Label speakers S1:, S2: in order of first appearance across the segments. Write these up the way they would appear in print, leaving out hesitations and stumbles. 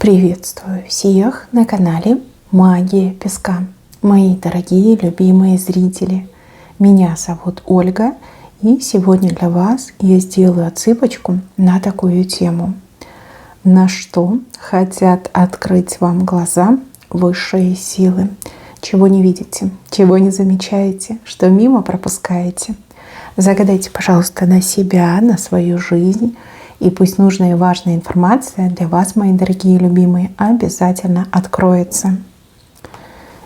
S1: Приветствую всех на канале Магия Песка. Мои дорогие любимые зрители, меня зовут Ольга, и сегодня для вас я сделаю отсыпочку на такую тему. На что хотят открыть вам глаза высшие силы? Чего не видите, чего не замечаете, что мимо пропускаете? Загадайте, пожалуйста, на себя, на свою жизнь. И пусть нужная и важная информация для вас, мои дорогие любимые, обязательно откроется.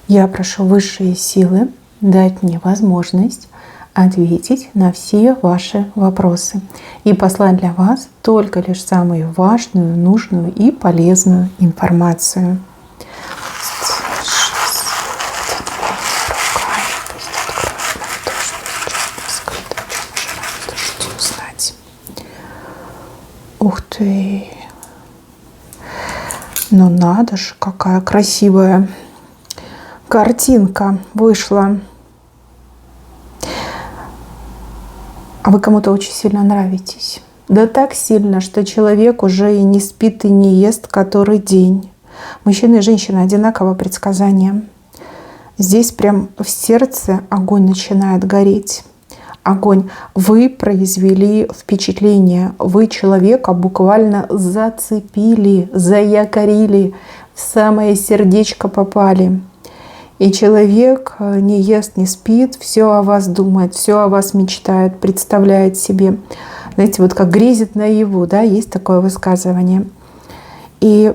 S1: Я прошу высшие силы дать мне возможность ответить на все ваши вопросы и послать для вас только лишь самую важную, нужную и полезную информацию. Ух ты! Ну надо же, какая красивая картинка вышла. А вы кому-то очень сильно нравитесь. Да так сильно, что человек уже и не спит, и не ест который день. Мужчина и женщина одинаково предсказания. Здесь прям в сердце огонь начинает гореть. Огонь. Вы произвели впечатление. Вы человека буквально зацепили, заякорили, в самое сердечко попали. И человек не ест, не спит, все о вас думает, все о вас мечтает, представляет себе. Знаете, вот как грезит наяву, да, есть такое высказывание. И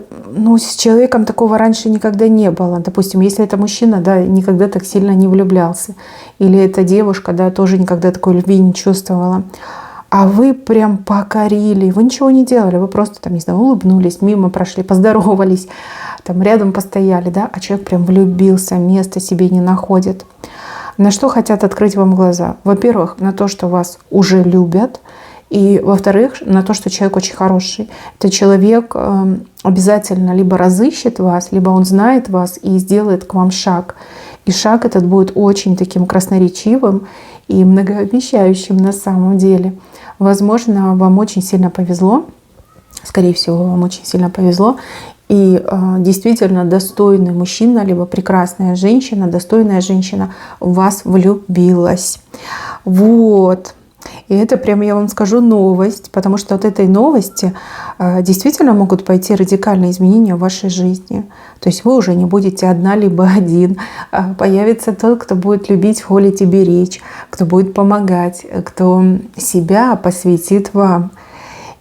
S1: с человеком такого раньше никогда не было. Допустим, если это мужчина, да, никогда так сильно не влюблялся. Или это девушка, да, тоже никогда такой любви не чувствовала. А вы прям покорили. Вы ничего не делали. Вы просто там, не знаю, улыбнулись, мимо прошли, поздоровались, там рядом постояли, да, а человек прям влюбился, места себе не находит. На что хотят открыть вам глаза? Во-первых, на то, что вас уже любят. И, во-вторых, на то, что человек очень хороший. Это человек обязательно либо разыщет вас, либо он знает вас и сделает к вам шаг. И шаг этот будет очень таким красноречивым и многообещающим на самом деле. Возможно, вам очень сильно повезло. Скорее всего, вам очень сильно повезло. И действительно достойный мужчина, либо прекрасная женщина, достойная женщина в вас влюбилась. Вот. И это прямо, я вам скажу, новость, потому что от этой новости действительно могут пойти радикальные изменения в вашей жизни. То есть вы уже не будете одна либо один. Появится тот, кто будет любить, холить и беречь, кто будет помогать, кто себя посвятит вам.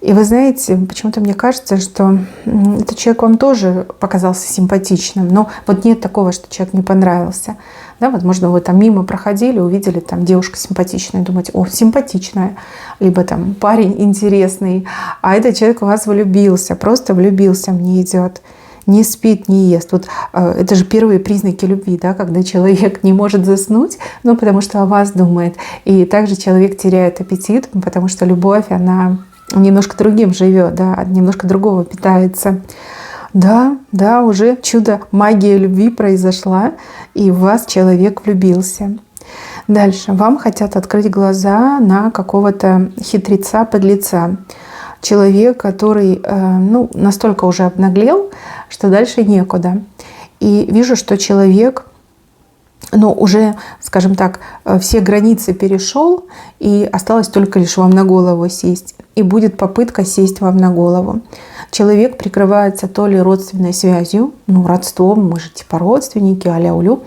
S1: И вы знаете, почему-то мне кажется, что этот человек вам тоже показался симпатичным. Но вот нет такого, что человек не понравился. Да, возможно, вы там мимо проходили, увидели там девушка симпатичная, думаете, о, симпатичная. Либо там парень интересный. А этот человек в вас влюбился, просто влюбился, мне идет. Не спит, не ест. Вот это же первые признаки любви, да, когда человек не может заснуть, потому что о вас думает. И также человек теряет аппетит, потому что любовь, она немножко другим живет, да, немножко другого питается. Да, уже чудо, магия любви произошла, и в вас человек влюбился. Дальше. Вам хотят открыть глаза на какого-то хитреца, подлеца. Человек, который настолько уже обнаглел, что дальше некуда. И вижу, что человек уже, скажем так, все границы перешел, и осталось только лишь вам на голову сесть. И будет попытка сесть вам на голову. Человек прикрывается то ли родственной связью, родством, мы же типа родственники, а-ля улю,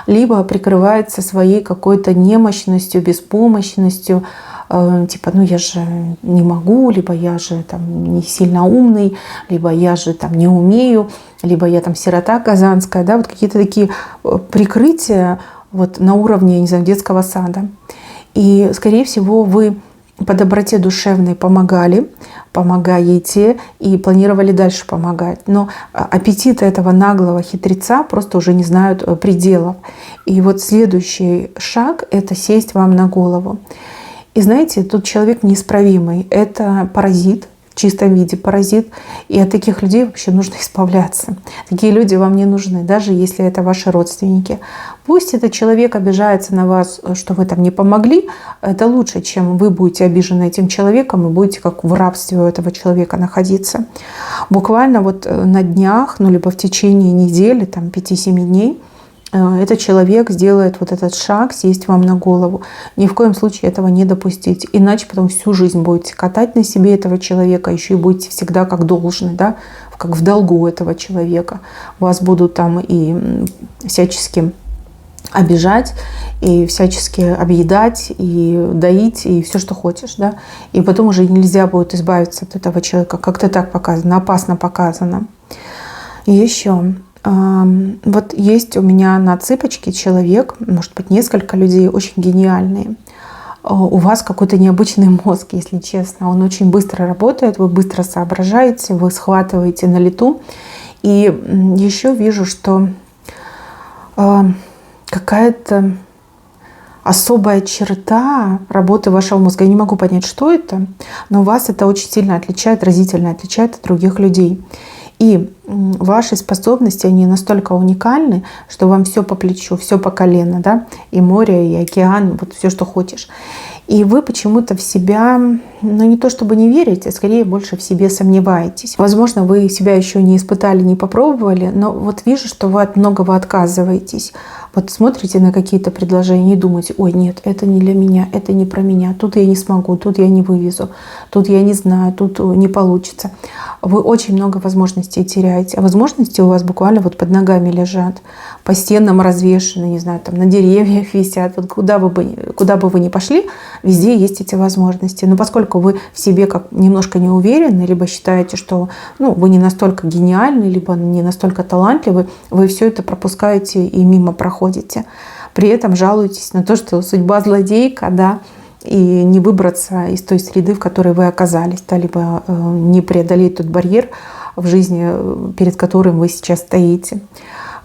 S1: либо прикрывается своей какой-то немощностью, беспомощностью, типа, я же не могу, либо я же там не сильно умный, либо я же там не умею, либо я там сирота казанская, да, вот какие-то такие прикрытия вот на уровне, не знаю, детского сада. И, скорее всего, вы по доброте душевной помогаете и планировали дальше помогать. Но аппетиты этого наглого хитреца просто уже не знают пределов. И вот следующий шаг – это сесть вам на голову. И знаете, тут человек неисправимый. Это паразит, в чистом виде паразит. И от таких людей вообще нужно избавляться. Такие люди вам не нужны, даже если это ваши родственники. Пусть этот человек обижается на вас, что вы там не помогли. Это лучше, чем вы будете обижены этим человеком и будете как в рабстве у этого человека находиться. Буквально вот на днях, ну либо в течение недели, там 5-7 дней, этот человек сделает вот этот шаг, сесть вам на голову. Ни в коем случае этого не допустить. Иначе потом всю жизнь будете катать на себе этого человека, еще и будете всегда как должны, да, как в долгу этого человека. Вас будут там и всячески обижать, и всячески объедать, и доить, и все, что хочешь, да. И потом уже нельзя будет избавиться от этого человека. Как-то так показано, опасно показано. И еще... Вот есть у меня на цыпочке человек, может быть, несколько людей, очень гениальные. У вас какой-то необычный мозг, если честно. Он очень быстро работает, вы быстро соображаете, вы схватываете на лету. И еще вижу, что какая-то особая черта работы вашего мозга. Я не могу понять, что это, но вас это очень сильно отличает, разительно отличает от других людей. И ваши способности, они настолько уникальны, что вам все по плечу, все по колено, да, и море, и океан, вот все, что хочешь. И вы почему-то в себя, ну не то чтобы не верите, а скорее больше в себе сомневаетесь. Возможно, вы себя еще не испытали, не попробовали, но вот вижу, что вы от многого отказываетесь. Вот смотрите на какие-то предложения и думаете: ой, нет, это не для меня, это не про меня, тут я не смогу, тут я не вывезу, тут я не знаю, тут не получится. Вы очень много возможностей теряете, а возможности у вас буквально вот под ногами лежат, по стенам развешаны, не знаю, там на деревьях висят. Вот куда бы вы ни пошли, везде есть эти возможности. Но поскольку вы в себе как немножко не уверены, либо считаете, что вы не настолько гениальны, либо не настолько талантливы, вы все это пропускаете и мимо проходите. При этом жалуетесь на то, что судьба злодейка, да, и не выбраться из той среды, в которой вы оказались, да, либо не преодолеть тот барьер в жизни, перед которым вы сейчас стоите.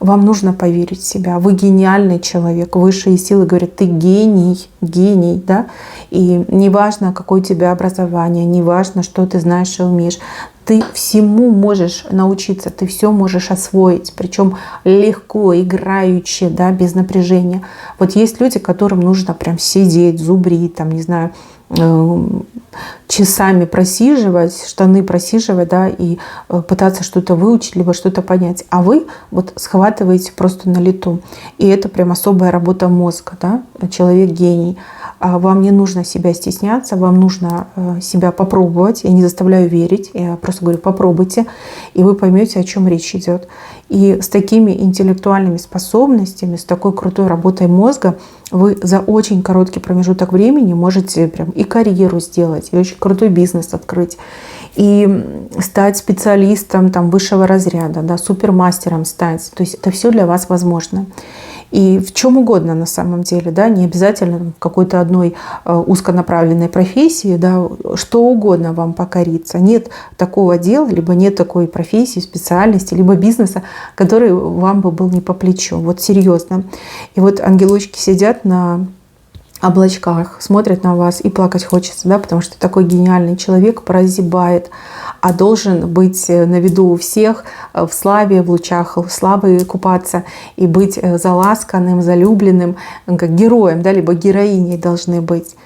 S1: Вам нужно поверить в себя. Вы гениальный человек. Высшие силы говорят: ты гений, гений, да. И неважно, какое у тебя образование, неважно, что ты знаешь и умеешь. Ты всему можешь научиться, ты все можешь освоить, причем легко, играючи, да, без напряжения. Вот есть люди, которым нужно прям сидеть, зубрить, там, не знаю, часами просиживать, штаны просиживать, да, и пытаться что-то выучить, либо что-то понять. А вы вот схватываете просто на лету. И это прям особая работа мозга, да, человек гений. А вам не нужно себя стесняться, вам нужно себя попробовать. Я не заставляю верить, я просто говорю: попробуйте, и вы поймете, о чем речь идет. И с такими интеллектуальными способностями, с такой крутой работой мозга вы за очень короткий промежуток времени можете прям и карьеру сделать, и очень крутой бизнес открыть, и стать специалистом там высшего разряда, да, супермастером стать. То есть это все для вас возможно. И в чем угодно на самом деле, да, не обязательно в какой-то одной узконаправленной профессии, да, что угодно вам покориться. Нет такого дела, либо нет такой профессии, специальности, либо бизнеса, который вам бы был не по плечу. Вот серьезно. И вот ангелочки сидят на облачках, смотрят на вас, и плакать хочется, да, потому что такой гениальный человек прозябает, а должен быть на виду у всех, в славе, в лучах славы купаться и быть заласканным, залюбленным, как героем, да, либо героиней должны быть.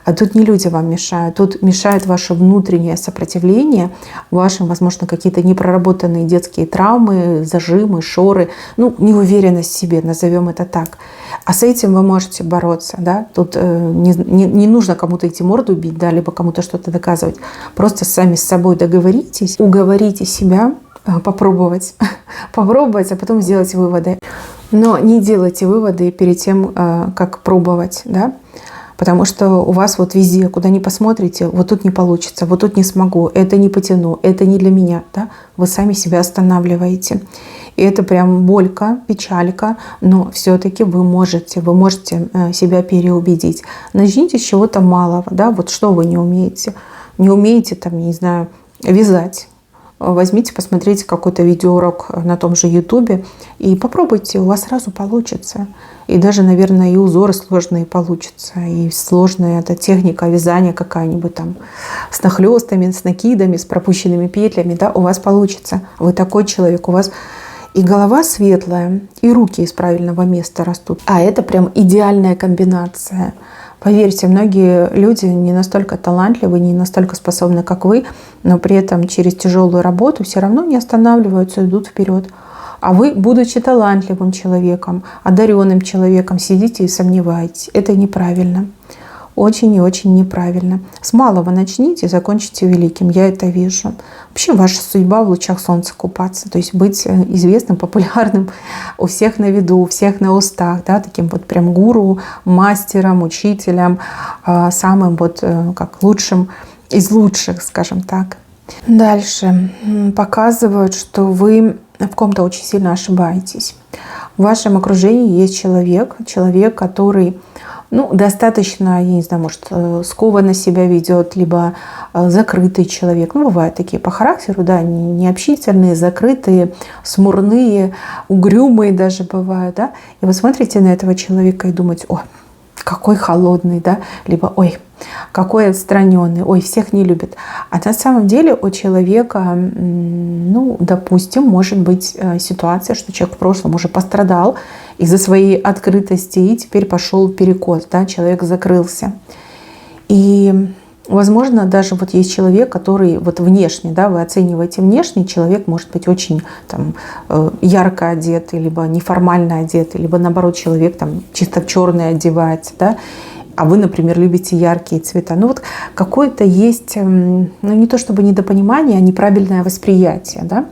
S1: А тут не люди вам мешают, тут мешает ваше внутреннее сопротивление, ваши, возможно, какие-то непроработанные детские травмы, зажимы, шоры, неуверенность в себе, назовем это так. А с этим вы можете бороться, да? Тут не нужно кому-то идти морду бить, да, либо кому-то что-то доказывать. Просто сами с собой договоритесь, уговорите себя попробовать, а потом сделать выводы. Но не делайте выводы перед тем, как пробовать, да? Потому что у вас вот везде, куда ни посмотрите, вот тут не получится, вот тут не смогу, это не потяну, это не для меня, да? Вы сами себя останавливаете. И это прям болька, печалька, но все-таки вы можете себя переубедить. Начните с чего-то малого, да, вот что вы не умеете. Не умеете, там, не знаю, вязать. возьмите, посмотрите какой-то видеоурок на том же Ютубе и попробуйте, у вас сразу получится. И даже, наверное, и узоры сложные получатся, и сложная эта техника вязания какая-нибудь там с нахлёстами, с накидами, с пропущенными петлями, да, у вас получится. Вы такой человек, у вас и голова светлая, и руки из правильного места растут. А это прям идеальная комбинация. Поверьте, многие люди не настолько талантливы, не настолько способны, как вы, но при этом через тяжелую работу все равно не останавливаются, идут вперед. А вы, будучи талантливым человеком, одаренным человеком, сидите и сомневаетесь. Это неправильно. Очень и очень неправильно. С малого начните, закончите великим. Я это вижу. Вообще ваша судьба в лучах солнца купаться. То есть быть известным, популярным, у всех на виду, у всех на устах. Да, таким вот прям гуру, мастером, учителем, самым вот как лучшим из лучших, скажем так. Дальше показывают, что вы в ком-то очень сильно ошибаетесь. В вашем окружении есть человек, который достаточно, я не знаю, может, скованно себя ведет, либо закрытый человек. Бывают такие по характеру, да, необщительные, закрытые, смурные, угрюмые даже бывают, да. И вы смотрите на этого человека и думаете: о, какой холодный, да, либо ой, какой отстраненный, ой, всех не любит. А на самом деле у человека, допустим, может быть ситуация, что человек в прошлом уже пострадал из-за своей открытости и теперь пошел перекос, да, человек закрылся. И, возможно, даже вот есть человек, который вот внешне, да, вы оцениваете внешне, человек может быть очень там ярко одетый, либо неформально одетый, либо наоборот человек там чисто в черное одевается, да, а вы, например, любите яркие цвета. Вот какое-то есть, не то чтобы недопонимание, а неправильное восприятие, да,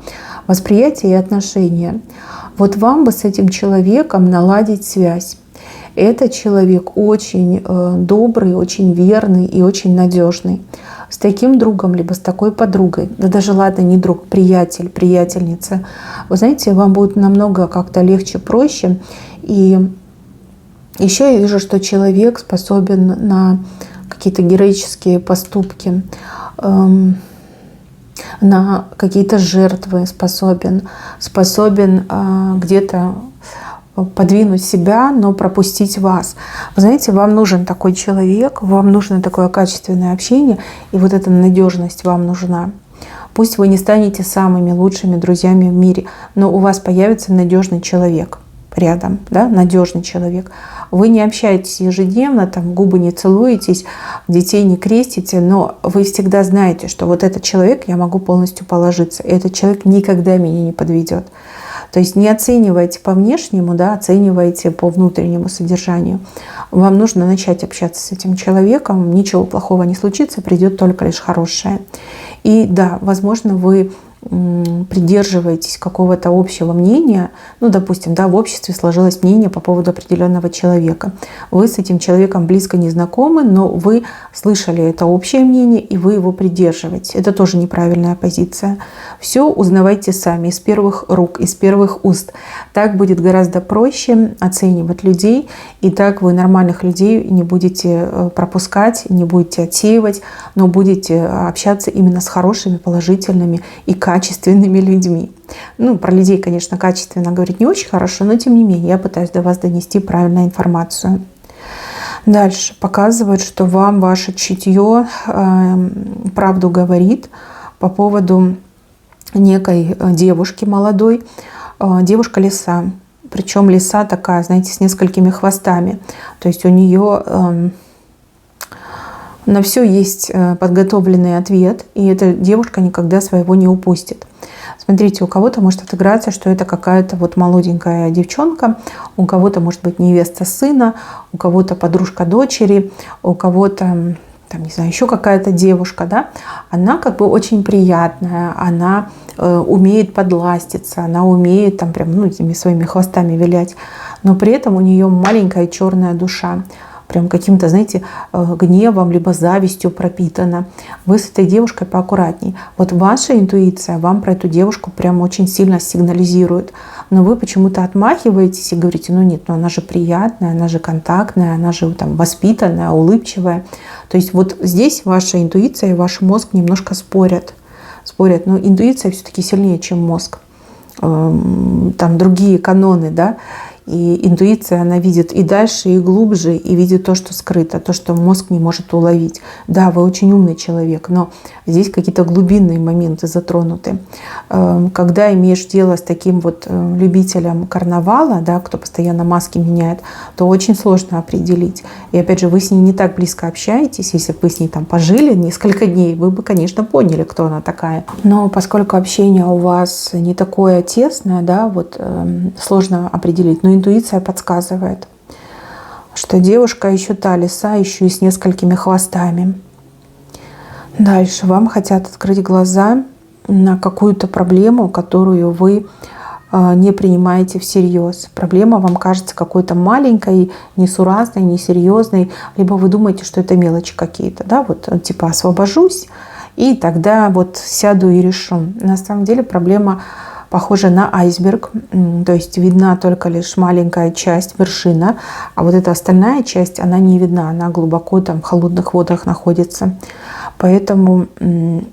S1: восприятие и отношения. Вот вам бы с этим человеком наладить связь. Этот человек очень добрый, очень верный и очень надежный. С таким другом, либо с такой подругой, да даже ладно, не друг, приятель, приятельница, вы знаете, вам будет намного как-то легче, проще. И еще я вижу, что человек способен на какие-то героические поступки, на какие-то жертвы способен где-то подвинуть себя, но пропустить вас. Вы знаете, вам нужен такой человек, вам нужно такое качественное общение, и вот эта надежность вам нужна. Пусть вы не станете самыми лучшими друзьями в мире, но у вас появится надежный человек рядом, да, надежный человек. Вы не общаетесь ежедневно, там губы не целуетесь, детей не крестите, но вы всегда знаете, что вот этот человек, я могу полностью положиться, и этот человек никогда меня не подведет. То есть не оценивайте по внешнему, да, оценивайте по внутреннему содержанию. Вам нужно начать общаться с этим человеком, ничего плохого не случится, придет только лишь хорошее. И да, возможно, вы придерживаетесь какого-то общего мнения, допустим, да, в обществе сложилось мнение по поводу определенного человека. Вы с этим человеком близко не знакомы, но вы слышали это общее мнение, и вы его придерживаете. Это тоже неправильная позиция. Все узнавайте сами, из первых рук, из первых уст. Так будет гораздо проще оценивать людей, и так вы нормальных людей не будете пропускать, не будете отсеивать, но будете общаться именно с хорошими, положительными и качественными людьми. Про людей, конечно, качественно говорить не очень хорошо, но тем не менее я пытаюсь до вас донести правильную информацию. Дальше показывает, что вам ваше чутье правду говорит по поводу некой девушки молодой, девушка-лиса. Причем лиса такая, знаете, с несколькими хвостами. То есть у нее на все есть подготовленный ответ, и эта девушка никогда своего не упустит. Смотрите, у кого-то может отыграться, что это какая-то вот молоденькая девчонка, у кого-то может быть невеста сына, у кого-то подружка дочери, у кого-то, не знаю, еще какая-то девушка, да, она как бы очень приятная, она умеет подластиться, она умеет этими своими хвостами вилять, но при этом у нее маленькая черная душа, прям каким-то, знаете, гневом, либо завистью пропитана. Вы с этой девушкой поаккуратней. Вот ваша интуиция вам про эту девушку прям очень сильно сигнализирует. Но вы почему-то отмахиваетесь и говорите: нет, она же приятная, она же контактная, она же воспитанная, улыбчивая. То есть вот здесь ваша интуиция и ваш мозг немножко спорят. спорят, но интуиция все-таки сильнее, чем мозг. Там другие каноны, да, и интуиция, она видит и дальше, и глубже, и видит то, что скрыто, то, что мозг не может уловить. Да, вы очень умный человек, но здесь какие-то глубинные моменты затронуты. Когда имеешь дело с таким вот любителем карнавала, да, кто постоянно маски меняет, то очень сложно определить. И опять же, вы с ней не так близко общаетесь, если бы вы с ней там пожили несколько дней, вы бы, конечно, поняли, кто она такая. Но поскольку общение у вас не такое тесное, да, вот сложно определить. Но интуиция подсказывает, что девушка еще та лиса, еще и с несколькими хвостами. Дальше вам хотят открыть глаза на какую-то проблему, которую вы не принимаете всерьез. Проблема вам кажется какой-то маленькой, несуразной, несерьезной, либо вы думаете, что это мелочи какие-то, да, вот типа освобожусь, и тогда вот сяду и решу. На самом деле проблема похожа на айсберг, то есть видна только лишь маленькая часть, вершина, а вот эта остальная часть, она не видна, она глубоко там в холодных водах находится. Поэтому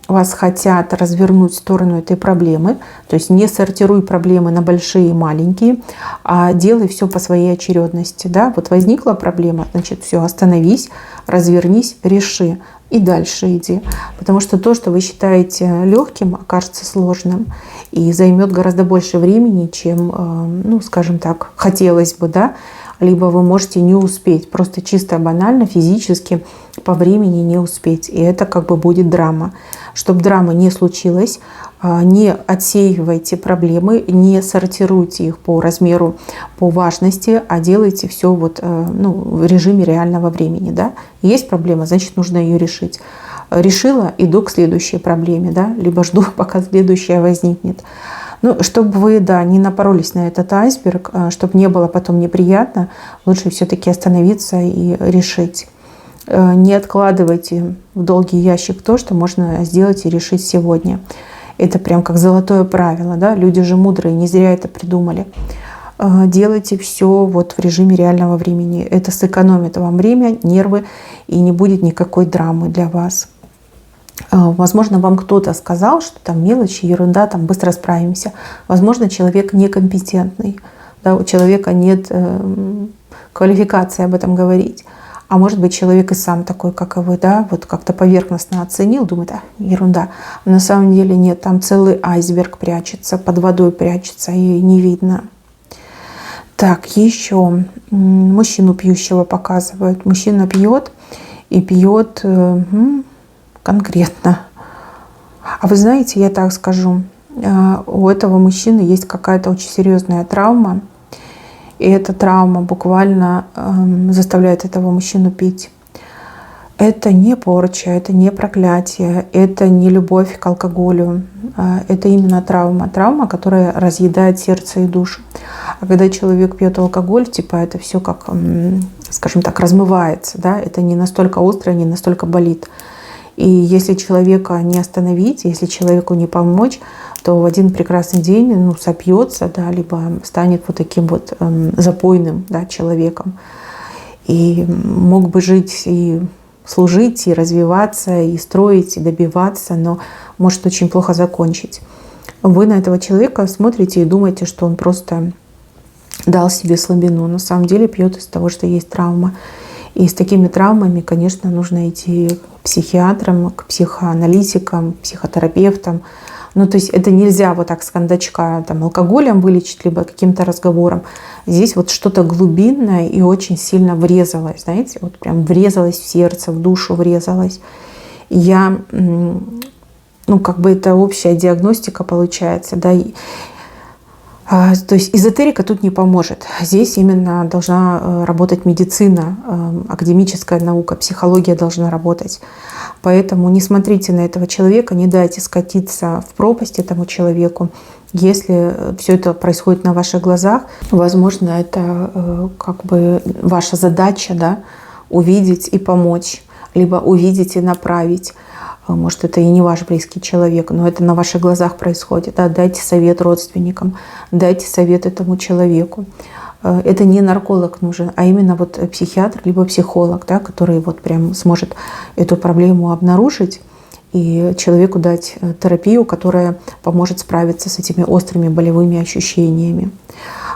S1: вас хотят развернуть в сторону этой проблемы, то есть не сортируй проблемы на большие и маленькие, а делай все по своей очередности. Да? Вот возникла проблема, значит, все, остановись, развернись, реши. И дальше иди. Потому что то, что вы считаете легким, окажется сложным и займет гораздо больше времени, чем, ну, скажем так, хотелось бы, да. Либо вы можете не успеть, просто чисто банально, физически по времени не успеть. И это как бы будет драма. Чтобы драма не случилось, не отсеивайте проблемы, не сортируйте их по размеру, по важности, а делайте все вот, ну, в режиме реального времени. Да? Есть проблема, значит, нужно ее решить. Решила, иду к следующей проблеме, да? Либо жду, пока следующая возникнет. Ну, чтобы вы, да, не напоролись на этот айсберг, чтобы не было потом неприятно, лучше все-таки остановиться и решить. Не откладывайте в долгий ящик то, что можно сделать и решить сегодня. Это прям как золотое правило, да? Люди же мудрые, не зря это придумали. Делайте все вот в режиме реального времени. Это сэкономит вам время, нервы, и не будет никакой драмы для вас. Возможно, вам кто-то сказал, что там мелочи, ерунда, там быстро справимся. Возможно, человек некомпетентный, да, у человека нет квалификации об этом говорить. А может быть, человек и сам такой, как и вы, да, вот как-то поверхностно оценил, думает, ерунда. А на самом деле нет, там целый айсберг прячется, под водой прячется, и не видно. Так, еще мужчину пьющего показывают. Мужчина пьет и пьет конкретно. А вы знаете, я так скажу, у этого мужчины есть какая-то очень серьезная травма, и эта травма буквально заставляет этого мужчину пить. Это не порча, это не проклятие, это не любовь к алкоголю, это именно травма. Травма, которая разъедает сердце и душу. А когда человек пьет алкоголь, типа это все как, скажем так, размывается, да? Это не настолько остро, не настолько болит. И если человека не остановить, если человеку не помочь, то в один прекрасный день сопьется, да, либо станет вот таким вот запойным, да, человеком. И мог бы жить и служить, и развиваться, и строить, и добиваться, но может очень плохо закончить. Вы на этого человека смотрите и думаете, что он просто дал себе слабину. На самом деле пьет из-за того, что есть травма. И с такими травмами, конечно, нужно идти к психиатрам, к психоаналитикам, психотерапевтам. Ну, то есть это нельзя вот так с кондачка там, алкоголем вылечить, либо каким-то разговором. Здесь вот что-то глубинное и очень сильно врезалось, знаете, вот прям врезалось в сердце, в душу врезалось. И я, как бы это общая диагностика получается, да. То есть эзотерика тут не поможет. Здесь именно должна работать медицина, академическая наука, психология должна работать. Поэтому не смотрите на этого человека, не дайте скатиться в пропасть этому человеку. Если все это происходит на ваших глазах, возможно, это как бы ваша задача, да, увидеть и помочь, либо увидеть и направить. Может, это и не ваш близкий человек, но это на ваших глазах происходит. Да? Дайте совет родственникам, дайте совет этому человеку. Это не нарколог нужен, а именно вот психиатр либо психолог, да, который вот прям сможет эту проблему обнаружить и человеку дать терапию, которая поможет справиться с этими острыми болевыми ощущениями.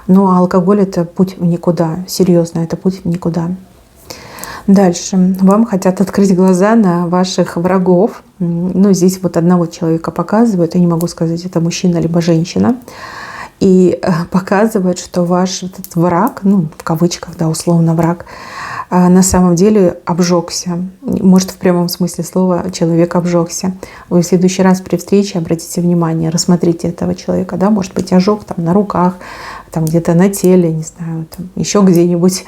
S1: Но алкоголь – это путь в никуда, серьезно, это путь в никуда. Дальше. Вам хотят открыть глаза на ваших врагов. Ну, здесь вот одного человека показывают, я не могу сказать, это мужчина либо женщина. И показывают, что ваш этот враг, ну, в кавычках, да, условно враг, на самом деле обжегся. Может, в прямом смысле слова человек обжегся. Вы в следующий раз при встрече обратите внимание, рассмотрите этого человека, да, может быть, ожог там на руках, там где-то на теле, не знаю, там еще где-нибудь.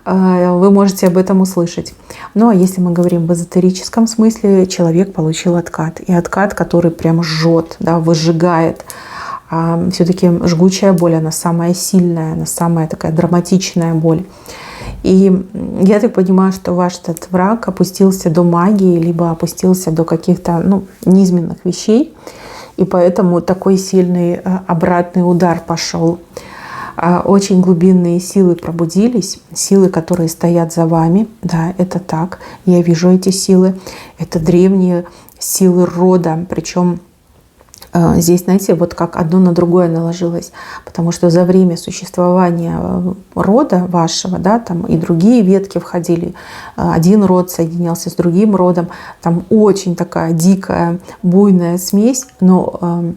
S1: Вы можете об этом услышать. Ну, а если мы говорим в эзотерическом смысле, человек получил откат. И откат, который прям жжет, да, выжигает. Все-таки жгучая боль, она самая сильная, она самая такая драматичная боль. И я так понимаю, что ваш этот враг опустился до магии, либо опустился до каких-то, ну, низменных вещей. И поэтому такой сильный обратный удар пошел. Очень глубинные силы пробудились, силы, которые стоят за вами. Да, это так. Я вижу эти силы. Это древние силы рода. Причем здесь, знаете, вот как одно на другое наложилось. Потому что за время существования рода вашего, да, там и другие ветки входили. Один род соединялся с другим родом. Там очень такая дикая, буйная смесь. Но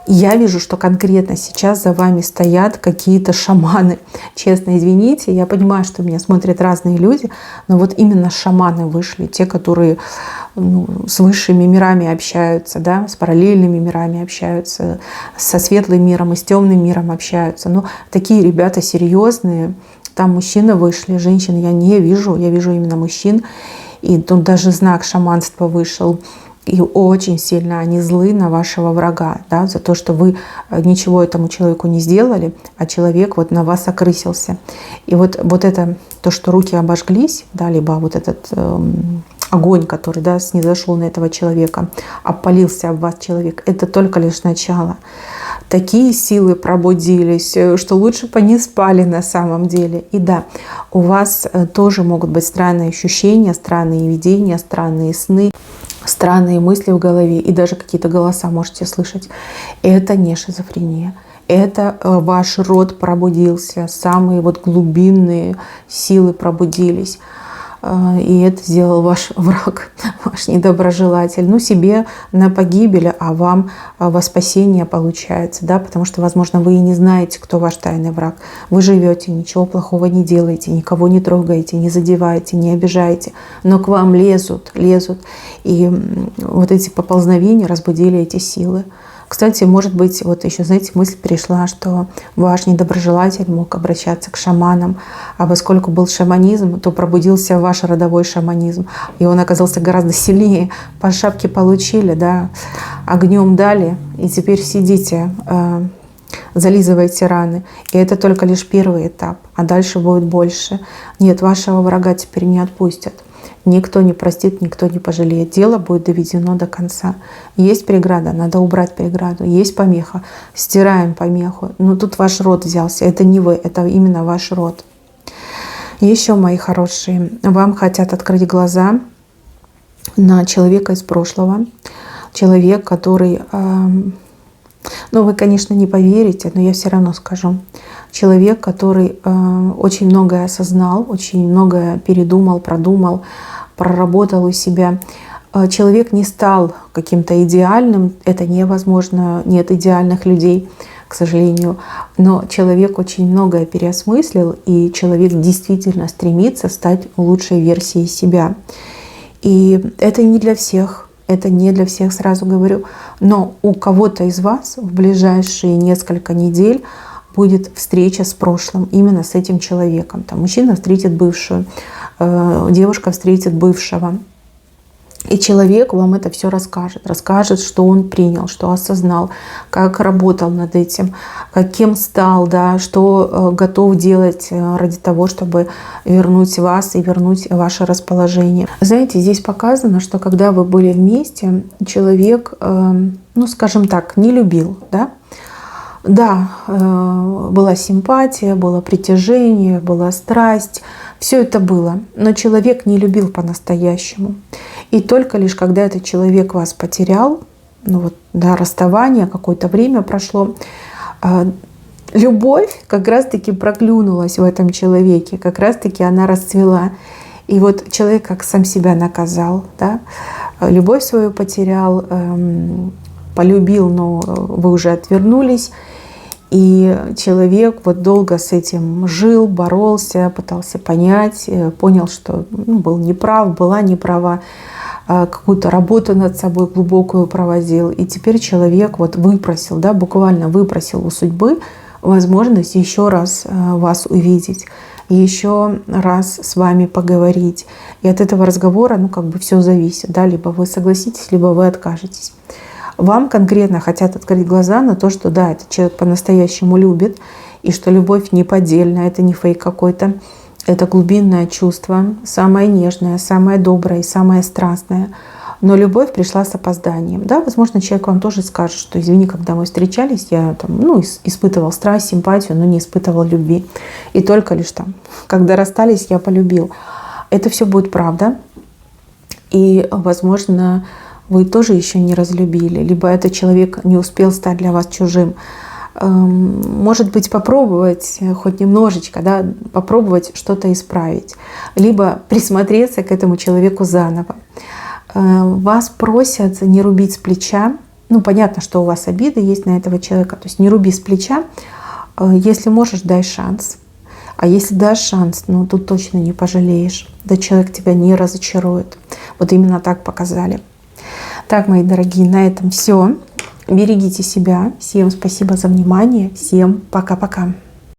S1: я вижу, что конкретно сейчас за вами стоят какие-то шаманы. Честно, извините, я понимаю, что меня смотрят разные люди, но вот именно шаманы вышли, те, которые, ну, с высшими мирами общаются, да, с параллельными мирами общаются, со светлым миром и с темным миром общаются. Но такие ребята серьезные. Там мужчины вышли, женщин я не вижу, я вижу именно мужчин. И тут даже знак шаманства вышел. И очень сильно они злы на вашего врага, да, за то, что вы ничего этому человеку не сделали, а человек вот на вас окрысился. И вот это, то, что руки обожглись, да, либо вот этот огонь, который, да, снизошел на этого человека, опалился об вас человек, это только лишь начало. Такие силы пробудились, что лучше бы они спали на самом деле. И да, у вас тоже могут быть странные ощущения, странные видения, странные сны, странные мысли в голове и даже какие-то голоса можете слышать. Это не шизофрения. Это ваш род пробудился, самые вот глубинные силы пробудились. И это сделал ваш враг, ваш недоброжелатель. Ну, себе на погибель, а вам во спасение получается, да, потому что, возможно, вы и не знаете, кто ваш тайный враг. Вы живете, ничего плохого не делаете, никого не трогаете, не задеваете, не обижаете, но к вам лезут. И вот эти поползновения разбудили эти силы. Кстати, может быть, вот еще, знаете, мысль пришла, что ваш недоброжелатель мог обращаться к шаманам, а поскольку был шаманизм, то пробудился ваш родовой шаманизм, и он оказался гораздо сильнее. По шапке получили, да, огнем дали, и теперь сидите, зализывайте раны. И это только лишь первый этап, а дальше будет больше. Нет, вашего врага теперь не отпустят. Никто не простит, никто не пожалеет. Дело будет доведено до конца. Есть преграда, надо убрать преграду. Есть помеха, стираем помеху. Но тут ваш род взялся. Это не вы, это именно ваш род. Еще, мои хорошие, вам хотят открыть глаза на человека из прошлого. Человек, который... Ну, вы, конечно, не поверите, но я все равно скажу. Человек, который очень многое осознал, очень многое передумал, продумал, проработал у себя. Человек не стал каким-то идеальным, это невозможно, нет идеальных людей, к сожалению. Но человек очень многое переосмыслил, и человек действительно стремится стать лучшей версией себя. И это не для всех. Это не для всех, сразу говорю. Но у кого-то из вас в ближайшие несколько недель будет встреча с прошлым, именно с этим человеком. Там мужчина встретит бывшую, девушка встретит бывшего. И человек вам это все расскажет, что он принял, что осознал, как работал над этим, каким стал, да, что готов делать ради того, чтобы вернуть вас и вернуть ваше расположение. Знаете, здесь показано, что когда вы были вместе, человек, ну, скажем так, не любил, да? Да, была симпатия, было притяжение, была страсть, все это было, но человек не любил по-настоящему. И только лишь когда этот человек вас потерял, ну вот, да, расставание, какое-то время прошло, любовь как раз-таки проклюнулась в этом человеке, как раз-таки она расцвела. И вот человек как сам себя наказал, да? Любовь свою потерял, полюбил, но вы уже отвернулись. И человек вот долго с этим жил, боролся, пытался понять, понял, что был неправ, была неправа, какую-то работу над собой глубокую проводил. И теперь человек вот выпросил, да, буквально выпросил у судьбы возможность еще раз вас увидеть, еще раз с вами поговорить. И от этого разговора, ну, как бы все зависит, да, либо вы согласитесь, либо вы откажетесь. Вам конкретно хотят открыть глаза на то, что да, этот человек по-настоящему любит, и что любовь не поддельная, это не фейк какой-то, это глубинное чувство, самое нежное, самое доброе и самое страстное. Но любовь пришла с опозданием. Да, возможно, человек вам тоже скажет, что извини, когда мы встречались, я там, испытывал страсть, симпатию, но не испытывал любви. И только лишь там, когда расстались, я полюбил. Это все будет правда. И, возможно, вы тоже еще не разлюбили, либо этот человек не успел стать для вас чужим. Может быть, попробовать хоть немножечко, да, попробовать что-то исправить, либо присмотреться к этому человеку заново. Вас просят не рубить с плеча. Ну, понятно, что у вас обиды есть на этого человека. То есть не руби с плеча. Если можешь, дай шанс. А если дашь шанс, ну, тут точно не пожалеешь. Да, человек тебя не разочарует. Вот именно так показали. Так, мои дорогие, на этом все. Берегите себя. Всем спасибо за внимание. Всем пока-пока.